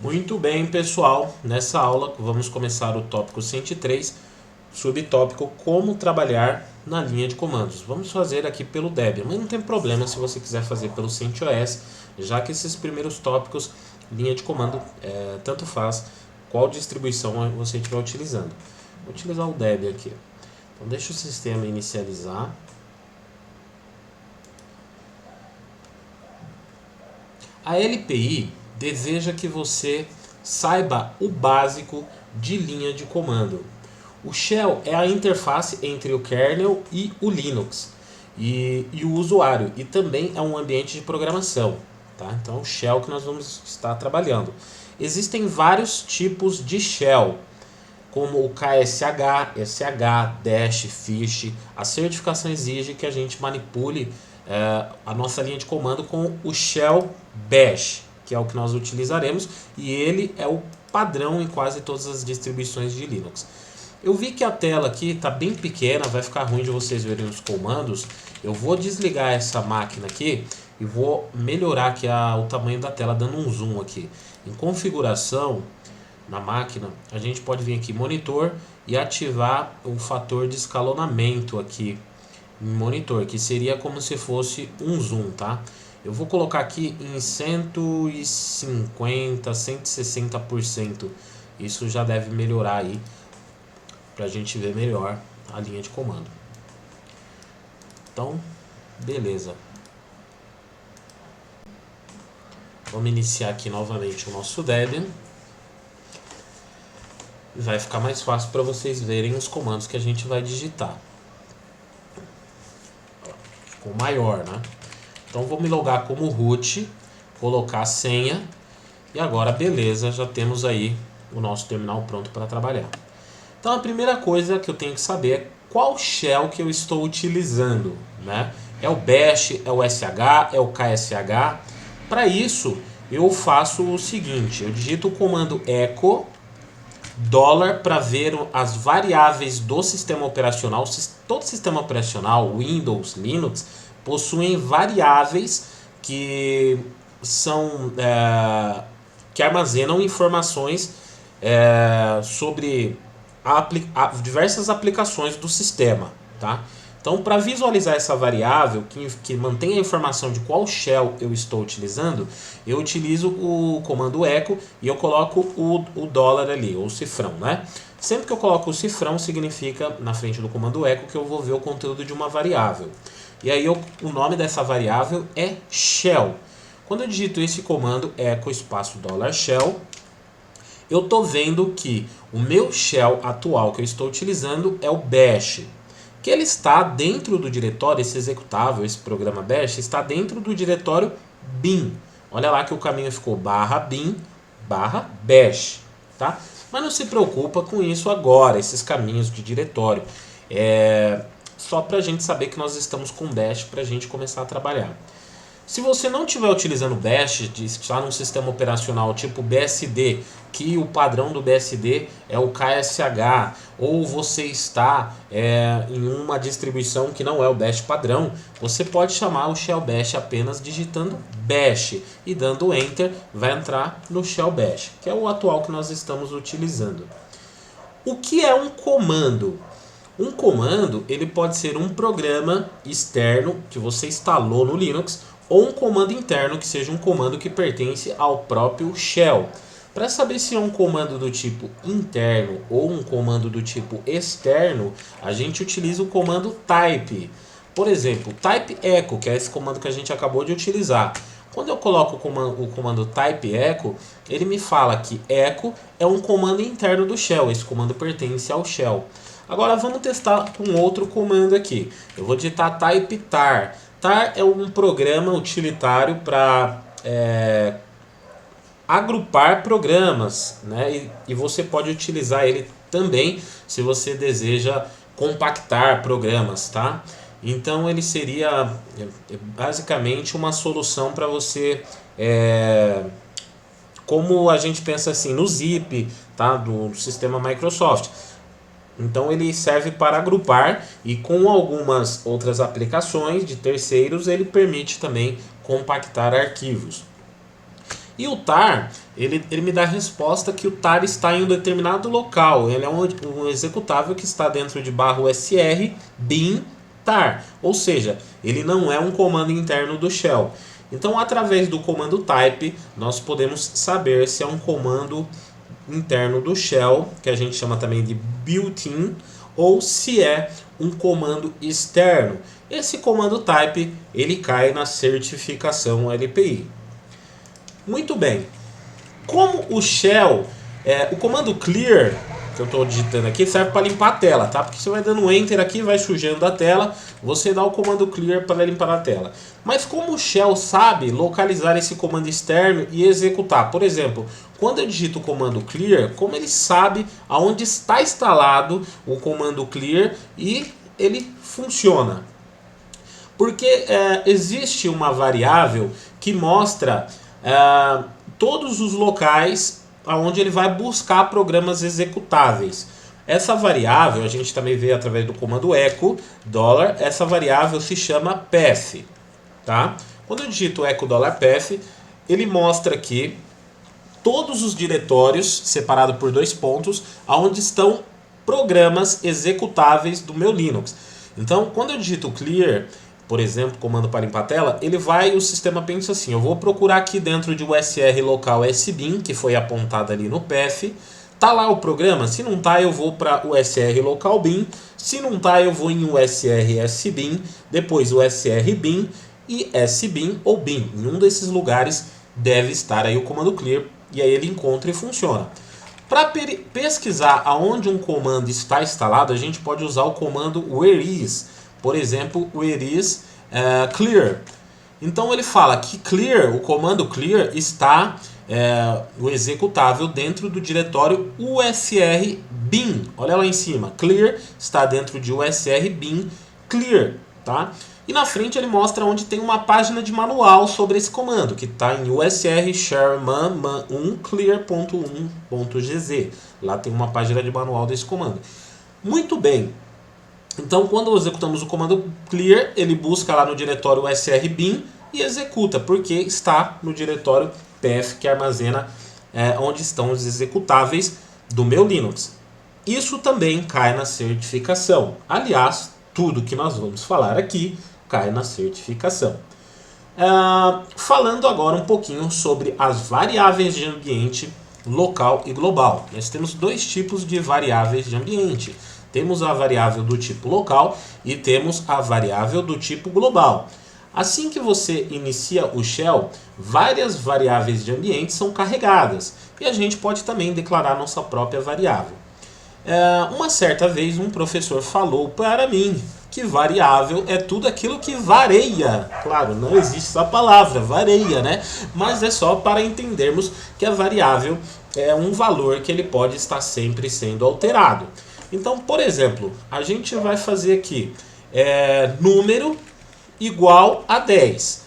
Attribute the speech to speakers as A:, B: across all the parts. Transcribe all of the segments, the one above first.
A: Muito bem, pessoal. Nessa aula vamos começar o tópico 103, subtópico como trabalhar na linha de comandos. Vamos fazer aqui pelo Debian, mas não tem problema se você quiser fazer pelo CentOS, já que esses primeiros tópicos, linha de comando, tanto faz qual distribuição você estiver utilizando. Vou utilizar o Debian aqui. Então deixa o sistema inicializar. A LPI deseja que você saiba o básico de linha de comando. O shell é a interface entre o kernel e o Linux e o usuário, e também é um ambiente de programação. Tá? Então é o shell que nós vamos estar trabalhando. Existem vários tipos de shell, como o KSH, SH, Dash, Fish. A certificação exige que a gente manipule a nossa linha de comando com o Shell Bash, que é o que nós utilizaremos, e ele é o padrão em quase todas as distribuições de Linux. Eu vi que a tela aqui está bem pequena, vai ficar ruim de vocês verem os comandos. Eu vou desligar essa máquina aqui e vou melhorar aqui o tamanho da tela, dando um zoom aqui. Em configuração, na máquina, a gente pode vir aqui monitor e ativar o fator de escalonamento aqui em monitor, que seria como se fosse um zoom, tá? Eu vou colocar aqui em 150, 160%. Isso já deve melhorar aí pra gente ver melhor a linha de comando. Então, beleza. Vamos iniciar aqui novamente o nosso Debian. Vai ficar mais fácil para vocês verem os comandos que a gente vai digitar. Ficou maior, né? Então vou me logar como root, colocar a senha e agora beleza, já temos aí o nosso terminal pronto para trabalhar. Então a primeira coisa que eu tenho que saber é qual shell que eu estou utilizando, né? É o Bash, é o SH, é o KSH. Para isso eu faço o seguinte, eu digito o comando echo $ para ver as variáveis do sistema operacional. Todo sistema operacional, Windows, Linux, possuem variáveis que são que armazenam informações sobre diversas aplicações do sistema, tá? Então, para visualizar essa variável que mantém a informação de qual shell eu estou utilizando, eu utilizo o comando echo e eu coloco o dólar ali, ou cifrão, né? Sempre que eu coloco o cifrão, significa, na frente do comando echo, que eu vou ver o conteúdo de uma variável. E aí o nome dessa variável é shell. Quando eu digito esse comando echo espaço $shell, eu estou vendo que o meu shell atual que eu estou utilizando é o bash, que ele está dentro do diretório, esse executável, esse programa bash, está dentro do diretório bin. Olha lá que o caminho ficou /bin /bash, tá? Mas não se preocupa com isso agora, esses caminhos de diretório. Só para a gente saber que nós estamos com bash para a gente começar a trabalhar. Se você não estiver utilizando bash, está num sistema operacional tipo BSD, que o padrão do BSD é o KSH, ou você está em uma distribuição que não é o bash padrão, você pode chamar o shell bash apenas digitando bash e dando enter, vai entrar no shell bash, que é o atual que nós estamos utilizando. O que é um comando? Um comando ele pode ser um programa externo que você instalou no Linux, ou um comando interno que seja um comando que pertence ao próprio shell. Para saber se é um comando do tipo interno ou um comando do tipo externo, a gente utiliza o comando type. Por exemplo, type echo, que é esse comando que a gente acabou de utilizar. Quando eu coloco o comando type echo, ele me fala que echo é um comando interno do shell, esse comando pertence ao shell. Agora vamos testar um outro comando aqui. Eu vou digitar type tar. Tar é um programa utilitário para agrupar programas, né? E você pode utilizar ele também se você deseja compactar programas, tá? Então ele seria basicamente uma solução para você, como a gente pensa assim no zip, tá? Do sistema Microsoft. Então ele serve para agrupar, e com algumas outras aplicações de terceiros ele permite também compactar arquivos. E o tar, ele me dá a resposta que o tar está em um determinado local. Ele é um executável que está dentro de /usr bin tar. Ou seja, ele não é um comando interno do shell. Então, através do comando type, nós podemos saber se é um comando interno do shell, que a gente chama também de built-in, ou se é um comando externo. Esse comando type, ele cai na certificação LPI. Muito bem. Como o shell, o comando clear, que eu estou digitando aqui, serve para limpar a tela, tá? Porque você vai dando enter aqui, vai sujando a tela, você dá o comando clear para limpar a tela. Mas como o shell sabe localizar esse comando externo e executar? Por exemplo, quando eu digito o comando clear, como ele sabe aonde está instalado o comando clear e ele funciona? Porque existe uma variável que mostra todos os locais onde ele vai buscar programas executáveis. Essa variável a gente também vê através do comando echo $, essa variável se chama path. Tá? Quando eu digito echo $path, ele mostra aqui todos os diretórios separados por 2 pontos onde estão programas executáveis do meu Linux. Então, quando eu digito clear, por exemplo, comando para limpar a tela, o sistema pensa assim: eu vou procurar aqui dentro de USR local SBIN, que foi apontado ali no path. Tá lá o programa? Se não tá, eu vou para USR local bin. Se não tá, eu vou em USR SBIN, depois USR bin e SBIN ou bin. Em um desses lugares deve estar aí o comando clear e aí ele encontra e funciona. Para pesquisar aonde um comando está instalado, a gente pode usar o comando where is. Por exemplo, where is clear. Então ele fala que clear, o comando clear está o executável dentro do diretório usr bin. Olha lá em cima, clear está dentro de usr bin clear, tá? E na frente ele mostra onde tem uma página de manual sobre esse comando, que está em usr share man1 clear.1.gz. Lá tem uma página de manual desse comando. Muito bem. Então, quando executamos o comando clear, ele busca lá no diretório usr bin e executa, porque está no diretório path que armazena onde estão os executáveis do meu Linux. Isso também cai na certificação. Aliás, tudo que nós vamos falar aqui cai na certificação. Falando agora um pouquinho sobre as variáveis de ambiente local e global. Nós temos 2 tipos de variáveis de ambiente. Temos a variável do tipo local e temos a variável do tipo global. Assim que você inicia o shell, várias variáveis de ambiente são carregadas e a gente pode também declarar nossa própria variável. Uma certa vez um professor falou para mim que variável é tudo aquilo que varia. Claro, não existe essa palavra, varia, né? Mas é só para entendermos que a variável é um valor que ele pode estar sempre sendo alterado. Então, por exemplo, a gente vai fazer aqui número igual a 10.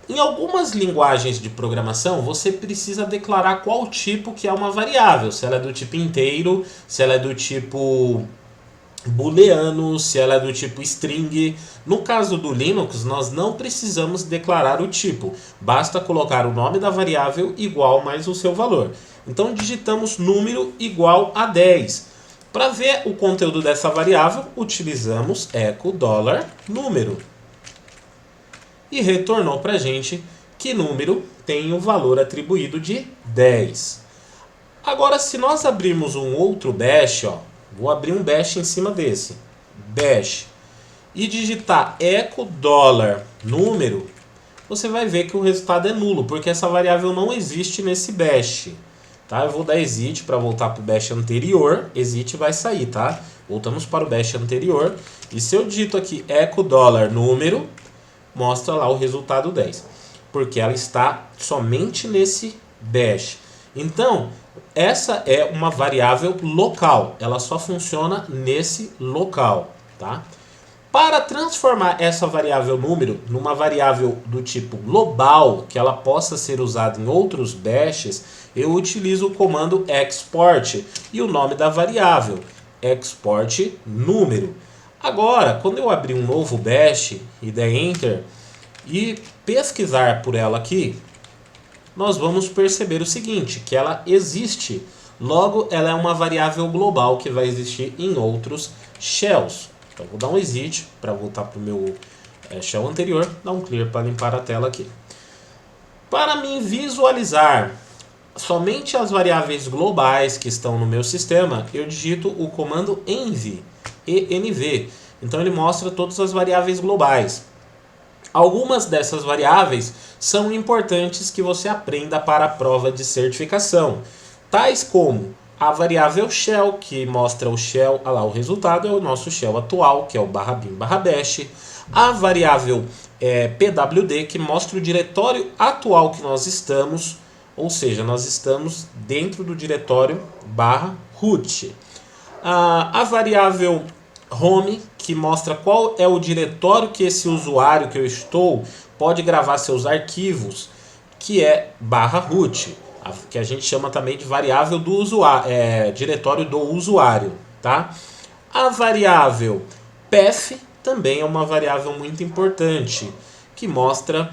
A: Em algumas linguagens de programação, você precisa declarar qual tipo que é uma variável. Se ela é do tipo inteiro, se ela é do tipo booleano, se ela é do tipo string. No caso do Linux, nós não precisamos declarar o tipo. Basta colocar o nome da variável igual mais o seu valor. Então, digitamos número igual a 10. Para ver o conteúdo dessa variável, utilizamos echo $número. E retornou para a gente que número tem o valor atribuído de 10. Agora, se nós abrirmos um outro bash, vou abrir um bash em cima desse, bash, e digitar echo $número, você vai ver que o resultado é nulo, porque essa variável não existe nesse bash. Tá? Eu vou dar exit para voltar para o bash anterior, exit vai sair, tá? Voltamos para o bash anterior, e se eu digito aqui echo $número, mostra lá o resultado 10, porque ela está somente nesse bash. Então, essa é uma variável local, ela só funciona nesse local, tá? Para transformar essa variável número numa variável do tipo global, que ela possa ser usada em outros bashes, eu utilizo o comando export e o nome da variável, export número. Agora, quando eu abrir um novo bash e der enter e pesquisar por ela aqui, nós vamos perceber o seguinte, que ela existe. Logo, ela é uma variável global que vai existir em outros shells. Então, vou dar um exit para voltar para o meu shell anterior, dar um clear para limpar a tela aqui. Para me visualizar somente as variáveis globais que estão no meu sistema, eu digito o comando env, env. Então ele mostra todas as variáveis globais. Algumas dessas variáveis são importantes que você aprenda para a prova de certificação, tais como a variável shell, que mostra o shell, lá, o resultado é o nosso shell atual, que é o /bin/bash, a variável pwd, que mostra o diretório atual que nós estamos, ou seja, nós estamos dentro do diretório /root. A variável home, que mostra qual é o diretório que esse usuário que eu estou pode gravar seus arquivos, que é /root, que a gente chama também de variável do usuário, diretório do usuário, tá? A variável path também é uma variável muito importante, que mostra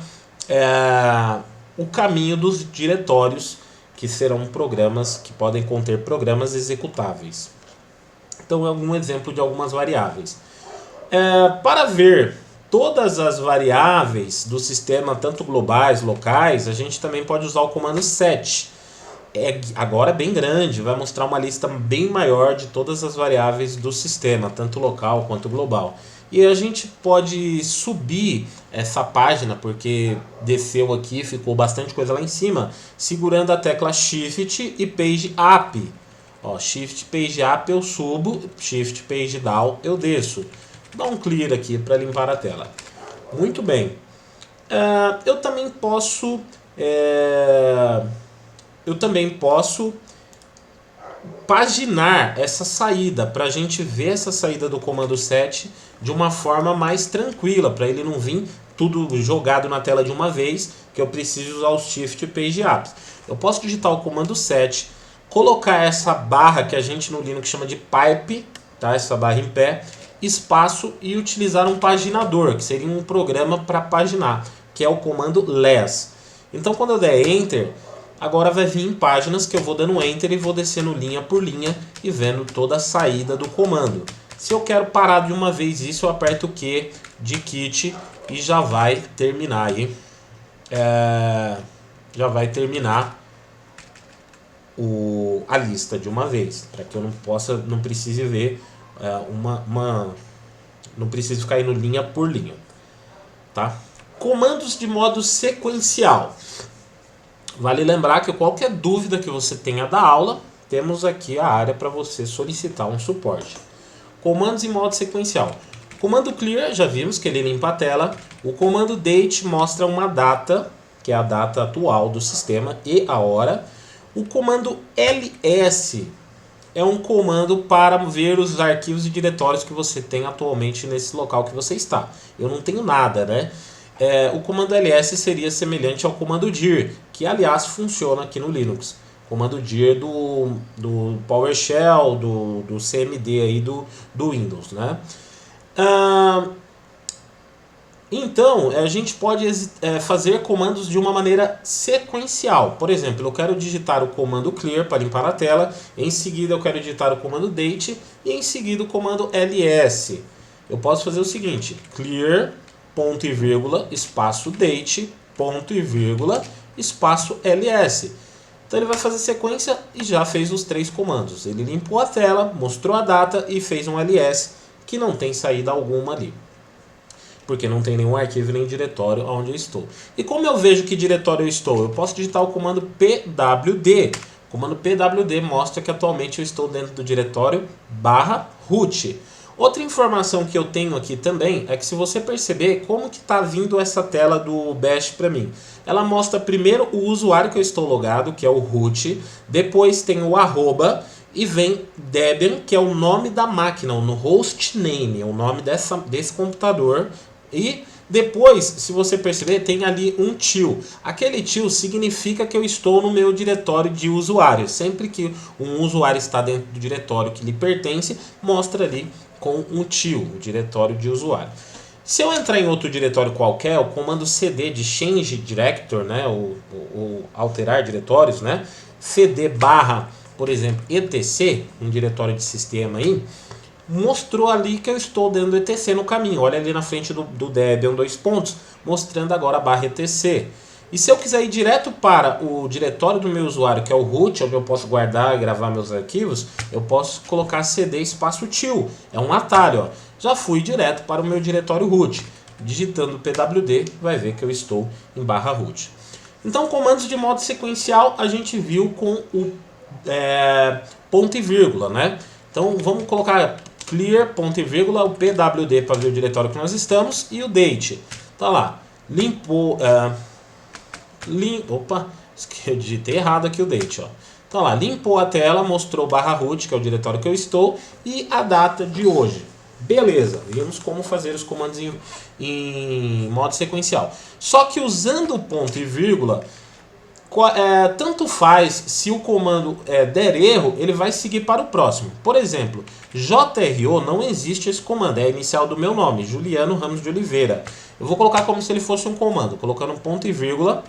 A: o caminho dos diretórios, que serão programas que podem conter programas executáveis. Então é um exemplo de algumas variáveis. Para ver todas as variáveis do sistema, tanto globais, locais, a gente também pode usar o comando set. Agora é bem grande, vai mostrar uma lista bem maior de todas as variáveis do sistema, tanto local quanto global. E a gente pode subir essa página, porque desceu aqui, ficou bastante coisa lá em cima, segurando a tecla Shift e Page Up. Ó, Shift Page Up eu subo, Shift Page Down eu desço. Dá um clear aqui para limpar a tela. Muito bem. Eu também posso paginar essa saída, para a gente ver essa saída do comando set de uma forma mais tranquila, para ele não vir tudo jogado na tela de uma vez, que eu preciso usar o Shift Page Up. Eu posso digitar o comando set, colocar essa barra que a gente no Linux chama de pipe, tá? Essa barra em pé, espaço, e utilizar um paginador, que seria um programa para paginar, que é o comando less. Então quando eu der Enter, agora vai vir em páginas que eu vou dando Enter e vou descendo linha por linha e vendo toda a saída do comando. Se eu quero parar de uma vez isso, eu aperto o Q de Kit e já vai terminar aí. Já vai terminar a lista de uma vez, para que eu não precise ver não precise ficar indo linha por linha, tá? Comandos de modo sequencial. Vale lembrar que qualquer dúvida que você tenha da aula, temos aqui a área para você solicitar um suporte. Comandos em modo sequencial. O comando clear, já vimos que ele limpa a tela. O comando date mostra uma data, que é a data atual do sistema e a hora. O comando ls é um comando para ver os arquivos e diretórios que você tem atualmente nesse local que você está. Eu não tenho nada, né? O comando ls seria semelhante ao comando dir, que aliás funciona aqui no Linux. Comando dir do PowerShell, do CMD aí do Windows, né? Então, a gente pode fazer comandos de uma maneira sequencial. Por exemplo, eu quero digitar o comando clear para limpar a tela, em seguida eu quero digitar o comando date e em seguida o comando ls. Eu posso fazer o seguinte, clear, ponto e vírgula, espaço date, ponto e vírgula, espaço ls. Então ele vai fazer sequência e já fez os 3 comandos. Ele limpou a tela, mostrou a data e fez um ls que não tem saída alguma ali, porque não tem nenhum arquivo nem diretório onde eu estou. E como eu vejo que diretório eu estou? Eu posso digitar o comando pwd. O comando pwd mostra que atualmente eu estou dentro do diretório /root. Outra informação que eu tenho aqui também é que, se você perceber como que está vindo essa tela do bash para mim, ela mostra primeiro o usuário que eu estou logado, que é o root, depois tem o arroba e vem Debian, que é o nome da máquina, o host name, é o nome desse computador. E depois, se você perceber, tem ali um til. Aquele til significa que eu estou no meu diretório de usuário. Sempre que um usuário está dentro do diretório que lhe pertence, mostra ali com um til, o diretório de usuário. Se eu entrar em outro diretório qualquer, o comando cd de change director, né, o alterar diretórios, né, cd barra, por exemplo, etc, um diretório de sistema aí, mostrou ali que eu estou dentro do etc no caminho. Olha ali na frente do Debian, 2 pontos, mostrando agora a barra etc. E se eu quiser ir direto para o diretório do meu usuário, que é o root, onde eu posso guardar e gravar meus arquivos, eu posso colocar cd espaço til. É um atalho, ó. Já fui direto para o meu diretório root. Digitando pwd, vai ver que eu estou em barra root. Então, comandos de modo sequencial a gente viu com o ponto e vírgula, né? Então, vamos colocar clear, ponto e vírgula, o pwd para ver o diretório que nós estamos e o date. Tá lá, limpou... Opa, eu digitei errado aqui o date, ó. Então lá, limpou a tela, mostrou barra root, que é o diretório que eu estou, e a data de hoje. Beleza, vimos como fazer os comandos em modo sequencial. Só que usando o ponto e vírgula, tanto faz se o comando der erro, ele vai seguir para o próximo. Por exemplo, JRO não existe esse comando, é a inicial do meu nome, Juliano Ramos de Oliveira. Eu vou colocar como se ele fosse um comando, colocando um ponto e vírgula.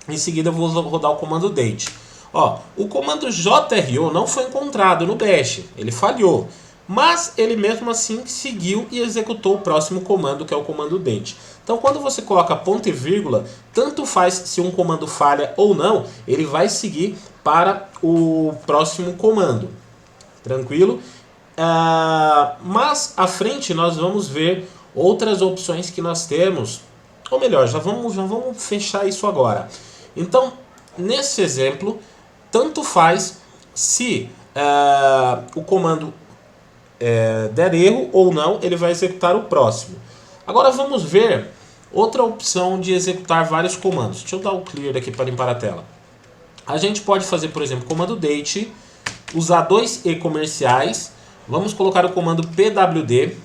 A: Em seguida eu vou rodar o comando date. Ó, o comando JRO não foi encontrado no bash, ele falhou. Mas ele mesmo assim seguiu e executou o próximo comando, que é o comando date. Então quando você coloca ponto e vírgula, tanto faz se um comando falha ou não, ele vai seguir para o próximo comando. Tranquilo? Mas à frente nós vamos ver outras opções que nós temos. Ou melhor, já vamos fechar isso agora. Então, nesse exemplo, tanto faz se o comando der erro ou não, ele vai executar o próximo. Agora vamos ver outra opção de executar vários comandos. Deixa eu dar o clear aqui para limpar a tela. A gente pode fazer, por exemplo, comando date, usar dois e comerciais, vamos colocar o comando pwd,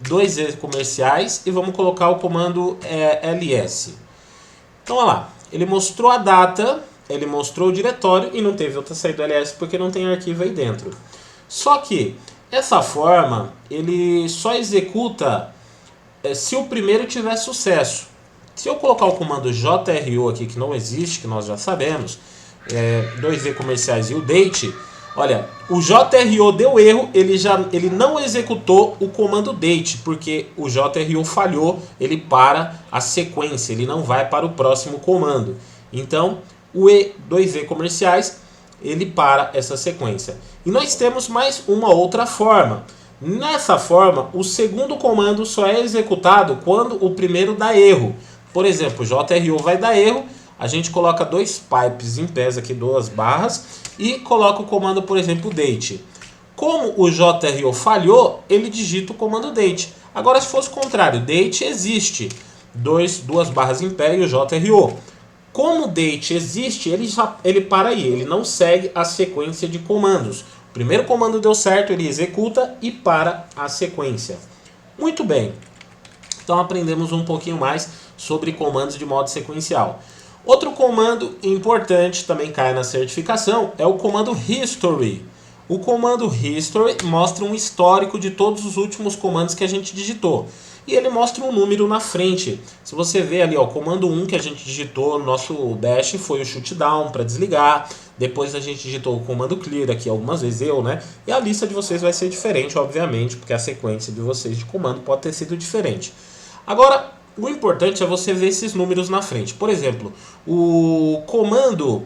A: dois e comerciais e vamos colocar o comando ls. Então, olha lá, ele mostrou a data, ele mostrou o diretório e não teve outra saída do ls porque não tem arquivo aí dentro. Só que essa forma, ele só executa se o primeiro tiver sucesso. Se eu colocar o comando JRO aqui, que não existe, que nós já sabemos, dois e comerciais e o date, olha, o JRO deu erro, ele não executou o comando date, porque o JRO falhou, ele para a sequência, ele não vai para o próximo comando. Então, o dois e comerciais, ele para essa sequência. E nós temos mais uma outra forma. Nessa forma, o segundo comando só é executado quando o primeiro dá erro. Por exemplo, o JRO vai dar erro, a gente coloca dois pipes em pés aqui, duas barras, e coloca o comando, por exemplo, date. Como o JRO falhou, ele digita o comando date. Agora, se fosse o contrário, date existe, duas barras em pé e o JRO. Como o date existe, ele para aí, ele não segue a sequência de comandos. O primeiro comando deu certo, ele executa e para a sequência. Muito bem, então aprendemos um pouquinho mais sobre comandos de modo sequencial. Outro comando importante, também cai na certificação, é o comando history. O comando history mostra um histórico de todos os últimos comandos que a gente digitou. E ele mostra um número na frente. Se você vê ali, ó, o comando 1 que a gente digitou no nosso bash foi o shutdown para desligar. Depois a gente digitou o comando clear aqui algumas vezes, né? E a lista de vocês vai ser diferente, obviamente, porque a sequência de vocês de comando pode ter sido diferente. Agora, o importante é você ver esses números na frente. Por exemplo, o comando...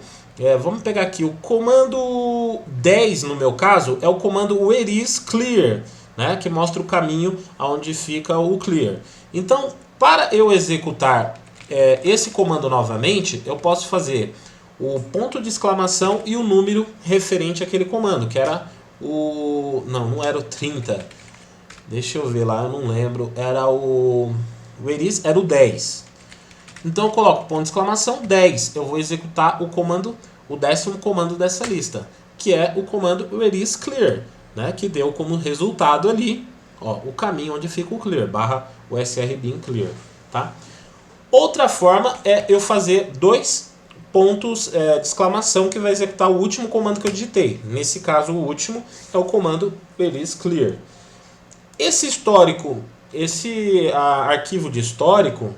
A: vamos pegar aqui, o comando 10 no meu caso é o comando where is clear, né, que mostra o caminho aonde fica o clear. Então, para eu executar esse comando novamente, eu posso fazer o ponto de exclamação e o número referente àquele comando, que era o... não era o 30. Deixa eu ver lá, eu não lembro. Era o... where is era o 10. Então eu coloco ponto de exclamação 10. Eu vou executar o comando, o 10º comando dessa lista, que é o comando where is clear, né, que deu como resultado ali, ó, o caminho onde fica o clear, barra usr bin clear, tá? Outra forma é eu fazer dois pontos de exclamação que vai executar o último comando que eu digitei. Nesse caso, o último é o comando where is clear. Esse histórico esse arquivo de histórico,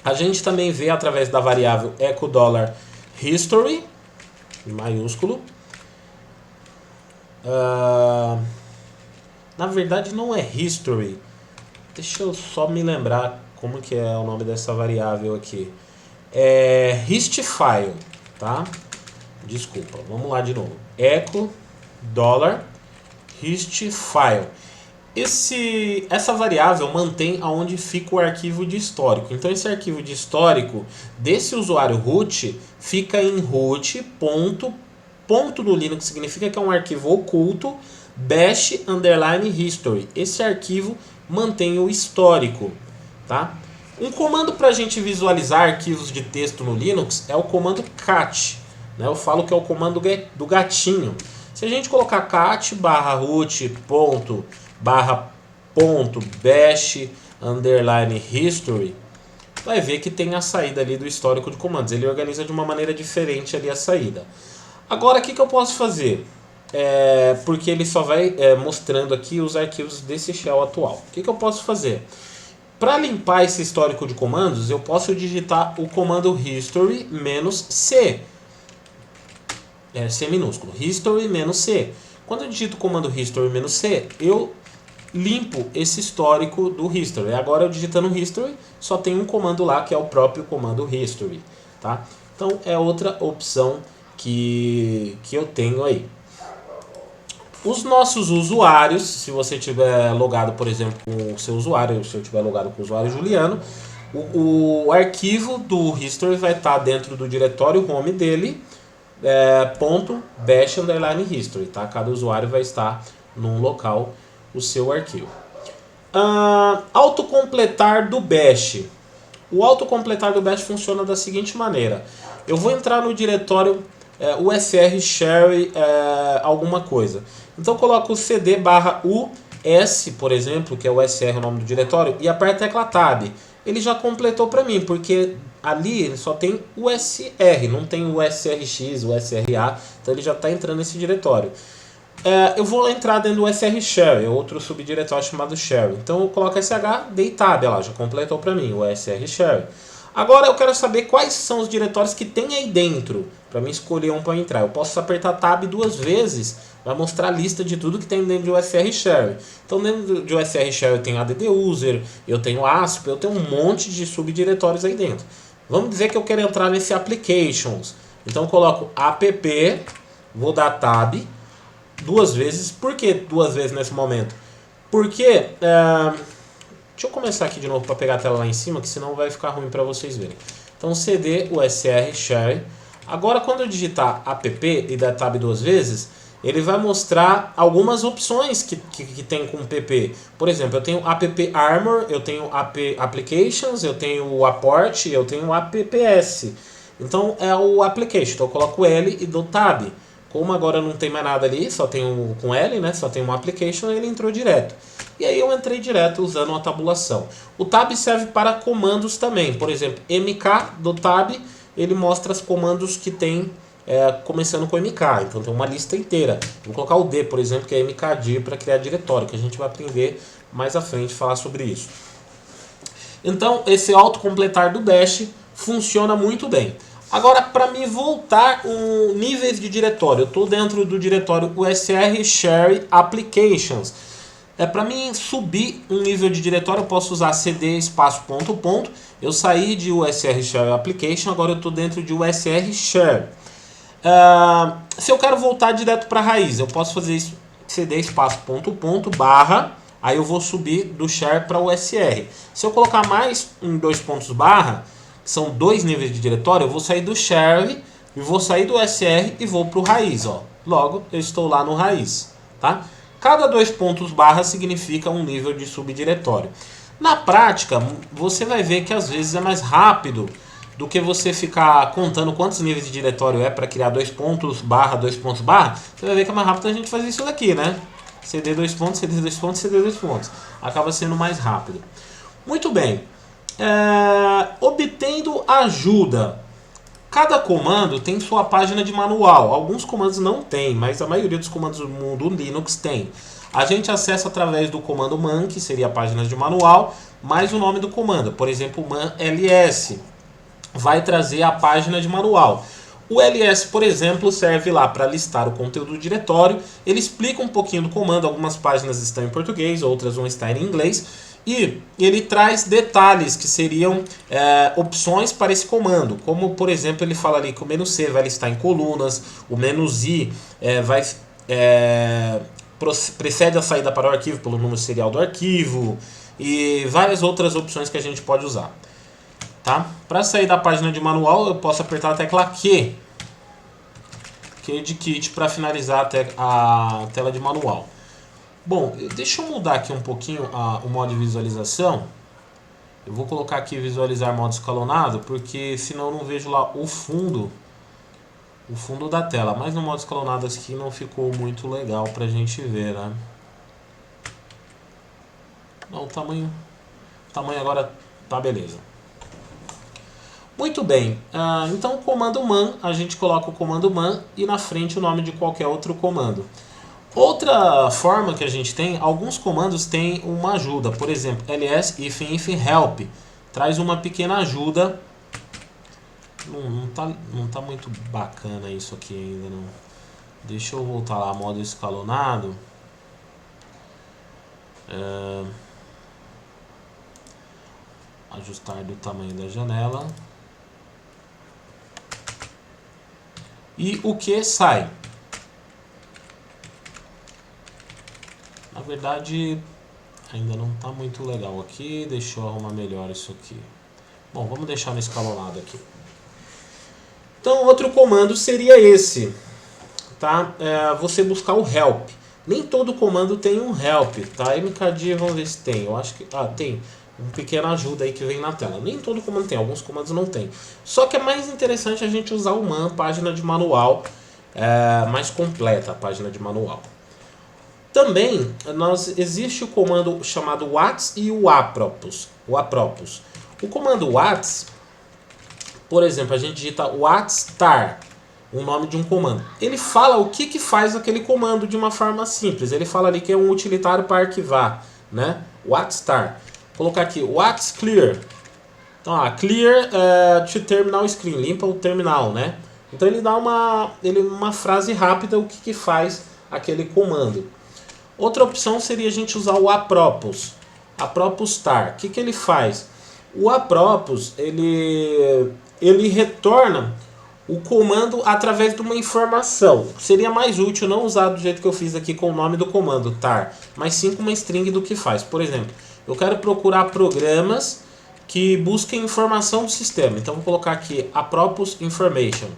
A: a gente também vê através da variável echo$history, em maiúsculo. Na verdade não é history. Deixa eu só me lembrar como que é o nome dessa variável aqui. É histfile, tá? Desculpa, vamos lá de novo. echo$histfile. Essa variável mantém aonde fica o arquivo de histórico. Então esse arquivo de histórico desse usuário root fica em root ponto no Linux significa que é um arquivo oculto bash underline history. Esse arquivo mantém o histórico, tá? Um comando para a gente visualizar arquivos de texto no Linux é o comando cat, né? Eu falo que é o comando do gatinho. Se a gente colocar cat /root /bash underline history, vai ver que tem a saída ali do histórico de comandos. Ele organiza de uma maneira diferente ali a saída. Agora, o que eu posso fazer? Porque ele só vai mostrando aqui os arquivos desse shell atual. O que eu posso fazer? Para limpar esse histórico de comandos, eu posso digitar o comando history-c. C minúsculo. History-c. Quando eu digito o comando history-c, eu limpo esse histórico do history. Agora, eu digitando history, só tem um comando lá, que é o próprio comando history. Tá? Então, é outra opção que eu tenho aí. Os nossos usuários, se você tiver logado, por exemplo, com o seu usuário, se eu tiver logado com o usuário Juliano, o arquivo do history vai estar dentro do diretório home dele, .bash underline history, tá? Cada usuário vai estar num local o seu arquivo. Autocompletar do bash. O autocompletar do bash funciona da seguinte maneira. Eu vou entrar no diretório usr share alguma coisa. Então eu coloco o cd/us, por exemplo, que é o usr, o nome do diretório, e aperto a tecla tab. Ele já completou para mim, porque ali ele só tem usr, não tem o usrx, o usra, então ele já está entrando nesse diretório. Eu vou entrar dentro do usr share, outro subdiretório chamado share. Então eu coloco sh, dei tab, lá, já completou para mim o usr share. Agora eu quero saber quais são os diretórios que tem aí dentro, para mim escolher um para entrar. Eu posso apertar tab 2 vezes, vai mostrar a lista de tudo que tem dentro de usr share. Então dentro de usr share eu tenho add user, eu tenho asp, eu tenho um monte de subdiretórios aí dentro. Vamos dizer que eu quero entrar nesse applications. Então eu coloco app, vou dar tab 2 vezes. Por que 2 vezes nesse momento? Porque deixa eu começar aqui de novo para pegar a tela lá em cima, que senão vai ficar ruim para vocês verem. Então cd usr share. Agora quando eu digitar app e dar tab 2 vezes, ele vai mostrar algumas opções que tem com pp. Por exemplo, eu tenho app armor, eu tenho app applications, eu tenho o apport, eu tenho o apps. Então é o application, então eu coloco L e dou tab. Como agora não tem mais nada ali, só tem com L, né? Só tem um application, ele entrou direto. E aí eu entrei direto usando uma tabulação. O tab serve para comandos também. Por exemplo, mk do tab, ele mostra os comandos que tem começando com mk. Então tem uma lista inteira. Vou colocar o D, por exemplo, que é mkdir para criar diretório, que a gente vai aprender mais à frente a falar sobre isso. Então esse autocompletar do bash funciona muito bem. Agora, para me voltar níveis de diretório, eu estou dentro do diretório usr share applications. Para mim subir um nível de diretório, eu posso usar cd espaço ponto ponto. Eu saí de usr share application, agora eu estou dentro de usr share. Se eu quero voltar direto para a raiz, eu posso fazer isso, cd espaço ponto ponto barra, aí eu vou subir do share para o usr. Se eu colocar mais 2 pontos barra, são 2 níveis de diretório, eu vou sair do share, e vou sair do usr e vou para o raiz. Logo, eu estou lá no raiz. Tá? Cada 2 pontos barra significa um nível de subdiretório. Na prática, você vai ver que às vezes é mais rápido do que você ficar contando quantos níveis de diretório é para criar 2 pontos barra, 2 pontos barra. Você vai ver que é mais rápido a gente fazer isso daqui, né? cd 2 pontos, cd 2 pontos, cd 2 pontos. Acaba sendo mais rápido. Muito bem. Obtendo ajuda. Cada comando tem sua página de manual. Alguns comandos não tem, mas a maioria dos comandos do Linux tem. A gente acessa através do comando man, que seria a página de manual, mais o nome do comando. Por exemplo, man ls vai trazer a página de manual. O ls, por exemplo, serve lá para listar o conteúdo do diretório. Ele explica um pouquinho do comando, algumas páginas estão em português, outras vão estar em inglês. E ele traz detalhes que seriam opções para esse comando. Como, por exemplo, ele fala ali que o menu C vai listar em colunas, o menu Z precede a saída para o arquivo pelo número serial do arquivo e várias outras opções que a gente pode usar. Tá? Para sair da página de manual, eu posso apertar a tecla Q de Kit para finalizar a tela de manual. Bom, deixa eu mudar aqui um pouquinho o modo de visualização. Eu vou colocar aqui visualizar modo escalonado, porque senão eu não vejo lá o fundo da tela. Mas no modo escalonado aqui não ficou muito legal pra gente ver, né? Não, o tamanho agora tá beleza. Muito bem, então o comando man, a gente coloca o comando man e na frente o nome de qualquer outro comando. Outra forma que a gente tem, alguns comandos têm uma ajuda. Por exemplo, ls if help traz uma pequena ajuda. Não tá muito bacana isso aqui ainda não. Deixa eu voltar lá, modo escalonado. Ajustar do tamanho da janela. E o que sai? Na verdade, ainda não está muito legal aqui. Deixa eu arrumar melhor isso aqui. Bom, vamos deixar no escalonado aqui. Então, outro comando seria esse. Tá? Você buscar o help. Nem todo comando tem um help. Tá? mkd, vamos ver se tem. Eu acho que... tem. Uma pequena ajuda aí que vem na tela. Nem todo comando tem. Alguns comandos não tem. Só que é mais interessante a gente usar o man, página de manual. Mais completa a página de manual. Também existe o comando chamado whats e o apropos. O comando whats, por exemplo, a gente digita whatstar, o nome de um comando. Ele fala o que faz aquele comando de uma forma simples. Ele fala ali que é um utilitário para arquivar, né? Whatstar. Vou colocar aqui whats clear. Então, clear to terminal screen, limpa o terminal, né? Então ele dá uma frase rápida o que faz aquele comando. Outra opção seria a gente usar o apropos. Apropostar. O que ele faz? O apropos, ele retorna o comando através de uma informação. Seria mais útil não usar do jeito que eu fiz aqui com o nome do comando, tar, mas sim com uma string do que faz. Por exemplo, eu quero procurar programas que busquem informação do sistema. Então vou colocar aqui apropos information.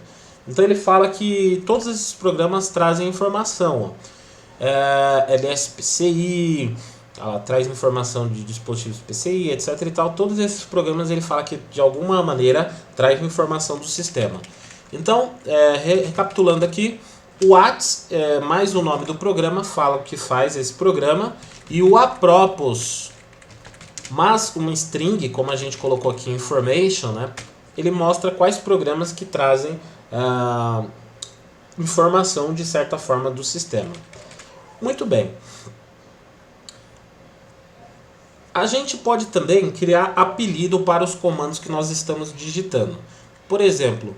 A: Então ele fala que todos esses programas trazem informação. LSPCI, ela traz informação de dispositivos PCI, etc e tal. Todos esses programas ele fala que de alguma maneira traz informação do sistema. Então, recapitulando aqui, o whats mais o nome do programa fala o que faz esse programa, e o apropos mas uma string, como a gente colocou aqui information, né, ele mostra quais programas que trazem informação de certa forma do sistema. Muito bem. A gente pode também criar apelido para os comandos que nós estamos digitando. Por exemplo,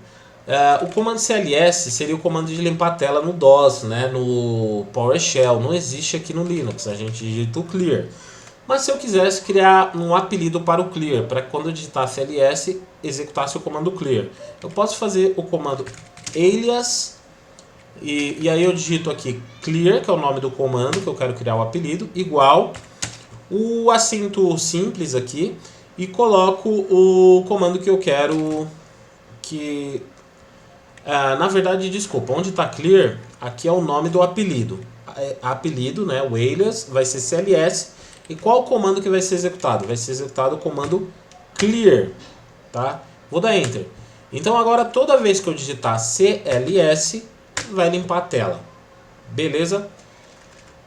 A: o comando cls seria o comando de limpar a tela no DOS, né, no PowerShell. Não existe aqui no Linux, a gente digita o clear. Mas se eu quisesse criar um apelido para o clear, para que quando eu digitasse ls, executasse o comando clear, eu posso fazer o comando alias, e aí eu digito aqui clear, que é o nome do comando que eu quero criar o apelido, igual o acento simples aqui, e coloco o comando que eu quero que... na verdade, desculpa, onde está clear, aqui é o nome do apelido. Apelido, né, o alias, vai ser cls. E qual o comando que vai ser executado? Vai ser executado o comando clear. Tá? Vou dar Enter. Então agora toda vez que eu digitar cls, vai limpar a tela. Beleza?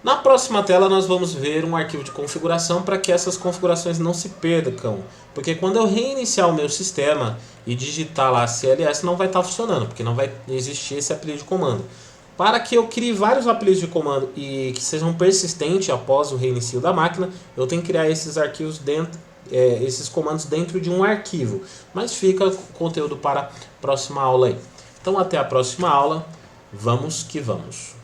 A: Na próxima tela nós vamos ver um arquivo de configuração para que essas configurações não se percam, porque quando eu reiniciar o meu sistema e digitar lá CLS não vai estar funcionando, porque não vai existir esse apelido de comando. Para que eu crie vários apelidos de comando e que sejam persistentes após o reinicio da máquina, eu tenho que criar esses arquivos dentro, esses comandos dentro de um arquivo. Mas fica conteúdo para a próxima aula aí. Então até a próxima aula, vamos que vamos!